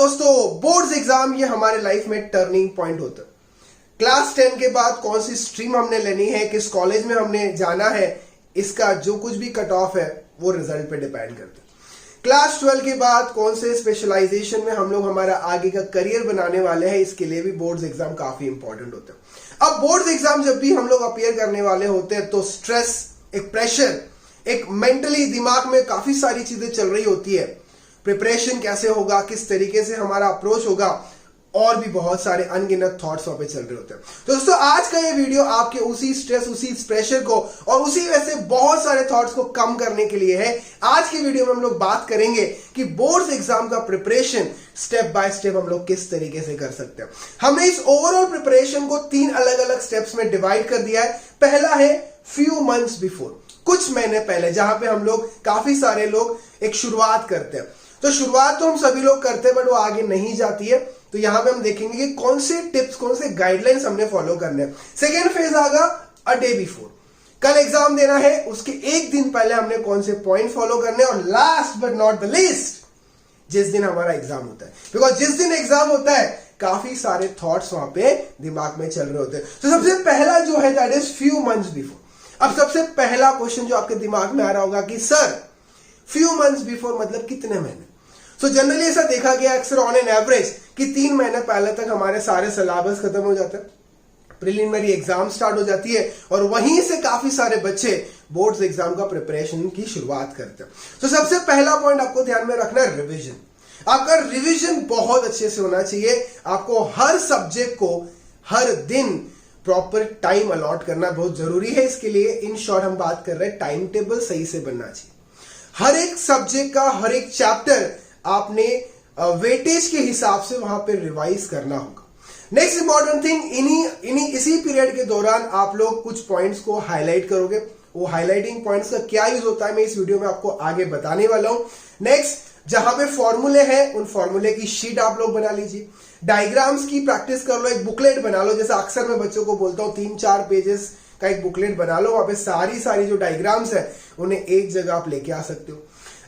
दोस्तों, boards exam ये हमारे लाइफ में टर्निंग पॉइंट होता है। क्लास 10 के बाद कौन सी स्ट्रीम हमने लेनी है, किस कॉलेज में हमने जाना है, इसका जो कुछ भी कट ऑफ है वो रिजल्ट पे डिपेंड करता है। क्लास 12 के बाद कौन से स्पेशलाइजेशन में हम लोग हमारा आगे का करियर बनाने वाले हैं, इसके लिए भी बोर्ड्स एग्जाम काफी इंपॉर्टेंट होते हैं। अब बोर्ड्स एग्जाम जब भी हम लोग अपीयर करने वाले होते हैं तो स्ट्रेस, एक प्रेशर, एक मेंटली दिमाग में काफी सारी चीजें चल रही होती है। प्रिपरेशन कैसे होगा, किस तरीके से हमारा अप्रोच होगा, और भी बहुत सारे अनगिनत थॉट्स वहां पे चल रहे होते हैं। तो दोस्तों, आज का ये वीडियो आपके उसी स्ट्रेस, उसी प्रेशर को और उसी वैसे बहुत सारे थॉट्स को कम करने के लिए है। आज की वीडियो में हम लोग बात करेंगे कि बोर्ड्स एग्जाम का प्रिपरेशन स्टेप बाय स्टेप हम लोग किस तरीके से कर सकते हैं। हमने इस ओवरऑल प्रिपरेशन को 3 अलग अलग स्टेप्स में डिवाइड कर दिया है। पहला है फ्यू मंथ्स बिफोर, कुछ महीने पहले, जहां पे हम लोग काफी सारे लोग एक शुरुआत करते हैं। तो शुरुआत तो हम सभी लोग करते हैं बट वो आगे नहीं जाती है। तो यहां पे हम देखेंगे कि कौन से टिप्स, कौन से गाइडलाइंस हमने फॉलो करने हैं। सेकेंड फेज आगा अ डे बिफोर, कल एग्जाम देना है उसके एक दिन पहले हमने कौन से पॉइंट फॉलो करने हैं। और last but not the least, जिस दिन हमारा एग्जाम होता है, बिकॉज जिस दिन एग्जाम होता है काफी सारे थॉट्स वहां पे दिमाग में चल रहे होते हैं। तो सबसे पहला जो है that is few months before. अब सबसे पहला क्वेश्चन जो आपके दिमाग में आ रहा होगा कि सर फ्यू मंथ्स बिफोर मतलब कितने महीने। सो जनरली ऐसा देखा गया अक्सर ऑन एन एवरेज कि 3 महीने पहले तक हमारे सारे सिलेबस खत्म हो जाते हैं, प्रिलिमिनरी एग्जाम स्टार्ट हो जाती है और वहीं से काफी सारे बच्चे बोर्ड्स एग्जाम का प्रिपरेशन की शुरुआत करते हैं। तो सबसे पहला पॉइंट आपको ध्यान में रखना है रिवीजन। आपका रिवीजन बहुत अच्छे से होना चाहिए। आपको हर सब्जेक्ट को हर दिन प्रॉपर टाइम अलॉट करना बहुत जरूरी है। इसके लिए इन शॉर्ट हम बात कर रहे हैं टाइम टेबल सही से बनना चाहिए। हर एक सब्जेक्ट का हर एक चैप्टर आपने वेटेज के हिसाब से वहां पे रिवाइज करना होगा। नेक्स्ट इंपॉर्टेंट थिंग, इसी पीरियड के दौरान आप लोग कुछ पॉइंट्स को हाईलाइट करोगे। वो हाईलाइटिंग पॉइंट्स का क्या यूज होता है मैं इस वीडियो में आपको आगे बताने वाला हूं। नेक्स्ट, जहां पे फॉर्मूले हैं उन फॉर्मूले की शीट आप लोग बना लीजिए। डायग्राम्स की प्रैक्टिस कर लो, एक बुकलेट बना लो। जैसे अक्सर मैं बच्चों को बोलता हूं 3-4 पेजेस का एक बुकलेट बना लो। वहां पे सारी जो डायग्राम्स है उन्हें एक जगह आप लेके आ सकते हो।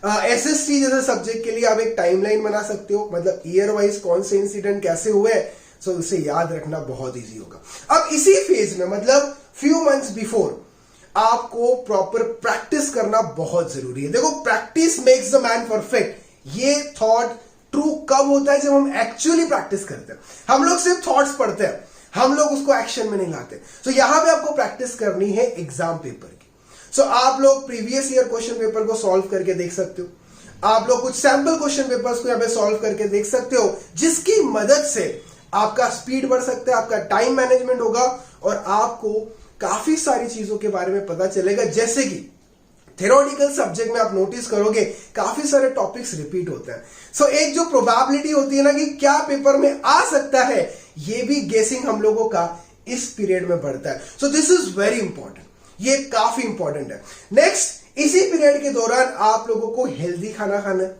एसएसटी जैसे सब्जेक्ट के लिए आप एक टाइमलाइन बना सकते हो, मतलब ईयर वाइज कौन से इंसिडेंट कैसे हुए, सो उसे याद रखना बहुत इजी होगा। अब इसी फेज में मतलब फ्यू मंथ्स बिफोर आपको प्रॉपर प्रैक्टिस करना बहुत जरूरी है। देखो, practice makes the man perfect, ये थॉट ट्रू कब होता है जब हम एक्चुअली प्रैक्टिस करते हैं। हम लोग सिर्फ थॉट्स पढ़ते हैं, हम लोग उसको एक्शन में नहीं लाते। तो यहां पे आपको प्रैक्टिस करनी है एग्जाम पेपर की। सो आप लोग प्रीवियस ईयर क्वेश्चन पेपर को सॉल्व करके देख सकते हो। आप लोग कुछ सैंपल क्वेश्चन पेपर्स को यहां पे सॉल्व करके देख सकते हो, जिसकी मदद से आपका स्पीड बढ़ सकता है, आपका टाइम मैनेजमेंट होगा और आपको काफी सारी चीजों के बारे में पता चलेगा। जैसे कि थ्योरेटिकल सब्जेक्ट में आप नोटिस करोगे काफी सारे टॉपिक्स रिपीट होते हैं। सो एक जो प्रोबेबिलिटी होती है ना कि क्या पेपर में आ सकता है, ये भी गेसिंग हम लोगों का इस पीरियड में बढ़ता है। So this is very important, ये काफी इंपॉर्टेंट है। नेक्स्ट, इसी पीरियड के दौरान आप लोगों को हेल्दी खाना खाना है,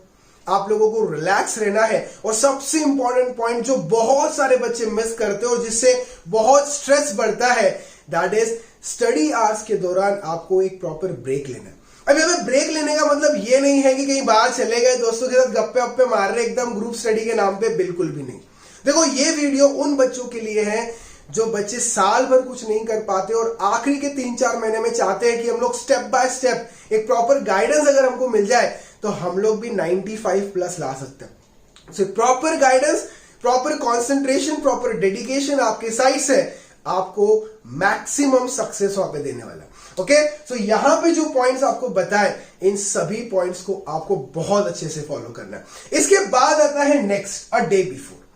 आप लोगों को रिलैक्स रहना है। और सबसे इंपॉर्टेंट पॉइंट जो बहुत सारे बच्चे मिस करते हो, जिससे बहुत स्ट्रेस बढ़ता है, दैट इज स्टडी आवर्स के दौरान आपको एक प्रॉपर ब्रेक लेना है। अभी हमें ब्रेक लेने का मतलब ये नहीं है कि कहीं बाहर चले गए, दोस्तों के साथ गप्पे वप्पे मार रहे एकदम ग्रुप स्टडी के नाम पे, बिल्कुल भी नहीं। देखो, ये वीडियो उन बच्चों के लिए है जो बच्चे साल भर कुछ नहीं कर पाते और आखिरी के 3-4 महीने में चाहते हैं कि हम लोग स्टेप बाय स्टेप एक प्रॉपर गाइडेंस अगर हमको मिल जाए तो हम लोग भी 95 प्लस ला सकते हैं। So proper guidance, proper concentration, proper dedication आपके साइड से आपको मैक्सिमम सक्सेस वहां पे देने वाला। ओके, सो यहां पे जो पॉइंट्स आपको बताए, इन सभी पॉइंट्स को आपको बहुत अच्छे से फॉलो करना है। इसके बाद आता है नेक्स्ट, अ डे बिफोर।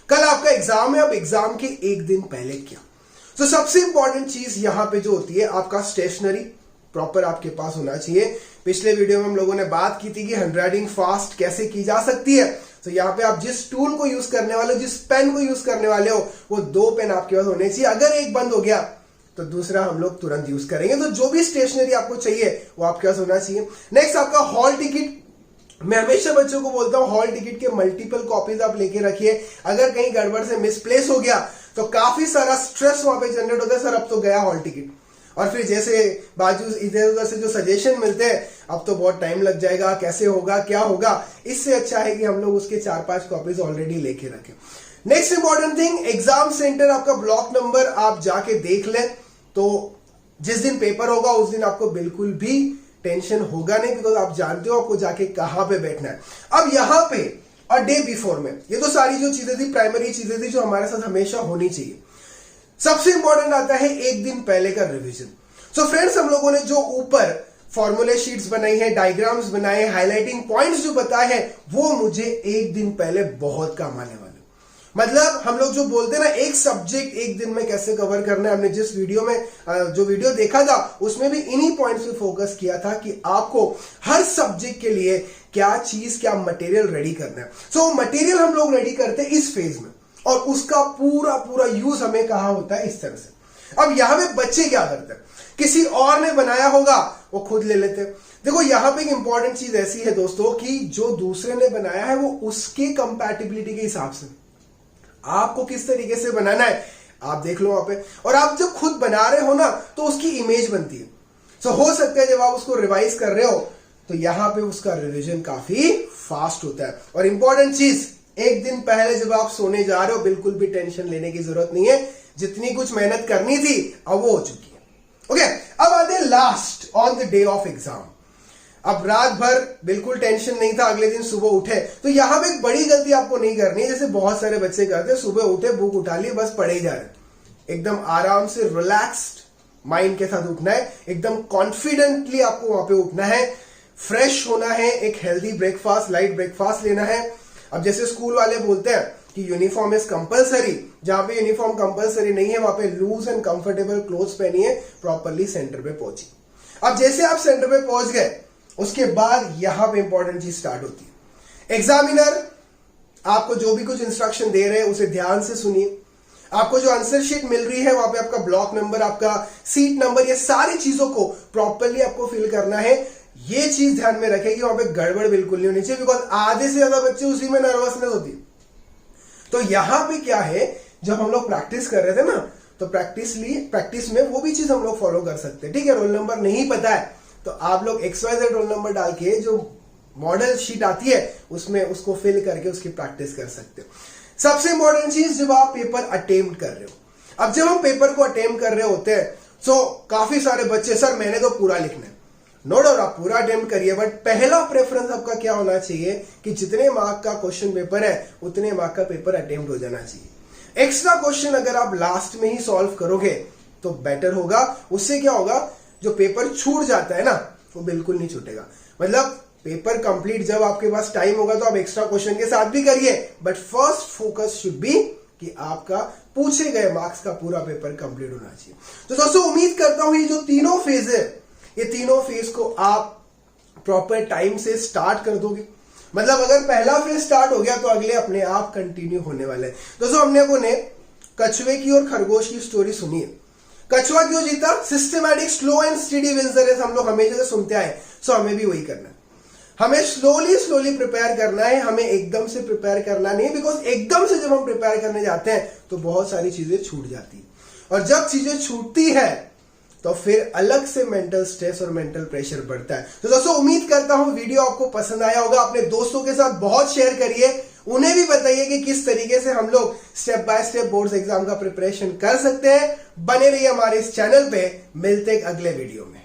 कल आपका एग्जाम है, अब एग्जाम के एक दिन पहले क्या। तो सबसे इंपॉर्टेंट चीज यहां पे जो होती है, आपका स्टेशनरी प्रॉपर आपके पास होना चाहिए। पिछले वीडियो में हम लोगों ने बात की थी कि हैंडराइटिंग फास्ट कैसे की जा सकती है। तो यहां पे आप जिस टूल को यूज करने वाले हो, जिस पेन को यूज करने वाले हो, वो 2 पेन आपके पास होने चाहिए। अगर एक बंद हो गया तो दूसरा हम लोग तुरंत यूज करेंगे। तो जो भी स्टेशनरी आपको चाहिए वो आपके पास होना चाहिए। नेक्स्ट, आपका हॉल टिकट। मैं हमेशा बच्चों को बोलता हूं हॉल टिकट के मल्टीपल कॉपीज आप लेके रखिए। अगर कहीं गड़बड़ से मिसप्लेस हो गया तो काफी सारा स्ट्रेस वहां पे जनरेट होता है, सर अब तो गया हॉल टिकट। और फिर जैसे बाजू इधर उधर से जो सजेशन मिलते हैं, अब तो बहुत टाइम लग जाएगा, कैसे होगा, क्या होगा, इससे अच्छा है कि हम लोग उसके 4-5 कॉपीज ऑलरेडी लेके रखें। Next important thing, exam centre आपका ब्लॉक नंबर आप जाके देख लें, तो जिस दिन पेपर होगा उस दिन आपको बिल्कुल भी टेंशन होगा नहीं, बिकॉज आप जानते हो आपको जाके कहां पे बैठना है। अब यहां पे और डे बिफोर में, ये तो सारी जो चीजें थी, प्राइमरी चीजें थी जो हमारे साथ हमेशा होनी चाहिए। सबसे इंपॉर्टेंट आता है एक दिन पहले का रिवीजन। सो फ्रेंड्स, हम लोगों ने जो ऊपर फॉर्मूले शीट्स बनाई है, डायग्राम्स बनाए, हाईलाइटिंग पॉइंट्स जो बताए हैं, वो मुझे एक दिन पहले बहुत काम आने वाले। मतलब हम लोग जो बोलते हैं ना, एक सब्जेक्ट एक दिन में कैसे कवर करना है, हमने जिस वीडियो में जो वीडियो देखा था उसमें भी इन्हीं पॉइंट्स पे फोकस किया था कि आपको हर सब्जेक्ट के लिए क्या चीज, क्या मटेरियल रेडी करना है। सो मटेरियल हम लोग रेडी करते हैं इस फेज में, और उसका पूरा यूज हमें कहा होता है इस तरह से। अब यहां पे बच्चे क्या करते हैं, किसी और ने बनाया होगा वो खुद ले लेते हैं। देखो यहां पे एक इंपॉर्टेंट चीज ऐसी है दोस्तों कि जो दूसरे ने बनाया है वो उसके कंपैटिबिलिटी के हिसाब से आपको किस तरीके से बनाना है आप देख लो वहां पे। और आप जब खुद बना रहे हो ना तो उसकी इमेज बनती है। सो हो सकता है जब आप उसको रिवाइज कर रहे हो तो यहां पे उसका रिवीजन काफी फास्ट होता है। और इंपॉर्टेंट चीज, एक दिन पहले जब आप सोने जा रहे हो बिल्कुल भी टेंशन लेने की जरूरत नहीं है। जितनी कुछ मेहनत करनी थी अब वो हो चुकी है। ओके, अब आते हैं last on the day of exam. अब रात भर बिल्कुल टेंशन नहीं था, अगले दिन सुबह उठे तो यहां पे एक बड़ी गलती आपको नहीं करनी है, जैसे बहुत सारे बच्चे करते हैं। सुबह उठे, बुक उठा ली, बस पढ़े ही जा रहे। एकदम आराम से रिलैक्स्ड माइंड के साथ उठना है, एकदम कॉन्फिडेंटली आपको वहां पे उठना है, फ्रेश होना है, एक हेल्दी ब्रेकफास्ट, लाइट ब्रेकफास्ट लेना है। अब जैसे स्कूल वाले बोलते हैं कि यूनिफॉर्म इज कंपलसरी, जहां पे यूनिफॉर्म कंपलसरी नहीं है वहां पे लूज एंड कंफर्टेबल क्लोथ्स पहनिए, प्रॉपरली सेंटर पे पहुंची। अब जैसे आप सेंटर पे पहुंच गए उसके बाद यहां पे इंपॉर्टेंट चीज स्टार्ट होती है। एग्जामिनर आपको जो भी कुछ इंस्ट्रक्शन दे रहे हैं उसे ध्यान से सुनिए। आपको जो आंसर शीट मिल रही है वहां पे आपका ब्लॉक नंबर, आपका सीट नंबर, ये सारी चीजों को प्रॉपरली आपको फिल करना है। ये चीज ध्यान में रखें कि वहां पे गड़बड़ बिल्कुल नहीं होनी चाहिए, बिकॉज आधे से ज्यादा बच्चे उसी में नर्वसनेस होती है। तो यहां पे क्या है, जब हम लोग प्रैक्टिस कर रहे थे ना तो प्रैक्टिस में वो भी चीज हम लोग फॉलो कर सकते हैं। ठीक है, रोल नंबर नहीं पता है तो आप लोग XYZ रोल नंबर डाल के जो मॉडल शीट आती है उसमें उसको फिल करके उसकी प्रैक्टिस कर सकते हो। सबसे इंपॉर्टेंट चीज, जब आप पेपर अटेम्प्ट कर रहे हो, अब जब हम पेपर को अटेम्प्ट कर रहे होते हैं तो काफी सारे बच्चे, सर मैंने तो पूरा लिखना है। नो डाउट आप पूरा अटेम्प्ट करिए, बट पहला प्रेफरेंस आपका क्या होना चाहिए कि जितने मार्क का क्वेश्चन पेपर है उतने मार्क का पेपर अटेम्प्ट हो जाना चाहिए। एक्स्ट्रा क्वेश्चन अगर आप लास्ट में ही सॉल्व करोगे तो बेटर होगा। उससे क्या होगा, जो पेपर छूट जाता है ना वो बिल्कुल नहीं छूटेगा। मतलब पेपर कंप्लीट जब आपके पास टाइम होगा तो आप एक्स्ट्रा क्वेश्चन के साथ भी करिए, but first focus should be कि आपका पूछे गए मार्क्स का पूरा पेपर कंप्लीट होना चाहिए। तो दोस्तों उम्मीद करता हूं ये जो तीनों फेज है, ये तीनों फेज को आप प्रॉपर टाइम से स्टार्ट कर दोगे। मतलब अगर पहला फेज स्टार्ट हो गया तो अगले अपने आप कंटिन्यू होने वाले हैं। दोस्तों हमने को ने कछुए की और खरगोश की स्टोरी सुनी है। कछुआ क्यों जीता? Systematic, slow and steady wins the race, हम लोग हमेशा से सुनते आए। सो हमें भी वही करना है। हमें स्लोली प्रिपेयर करना है, हमें एकदम से प्रिपेयर करना नहीं, बिकॉज एकदम से जब हम प्रिपेयर करने जाते हैं तो बहुत सारी चीजें छूट जाती है, और जब चीजें छूटती है तो फिर अलग से मेंटल स्ट्रेस और मेंटल प्रेशर बढ़ता है। तो दोस्तों उम्मीद करता हूं वीडियो आपको पसंद आया होगा। अपने दोस्तों के साथ बहुत शेयर करिए, उन्हें भी बताइए कि किस तरीके से हम लोग step by step boards exam का प्रिपरेशन कर सकते हैं। बने रहिए हमारे इस चैनल पे, मिलते हैं अगले वीडियो में।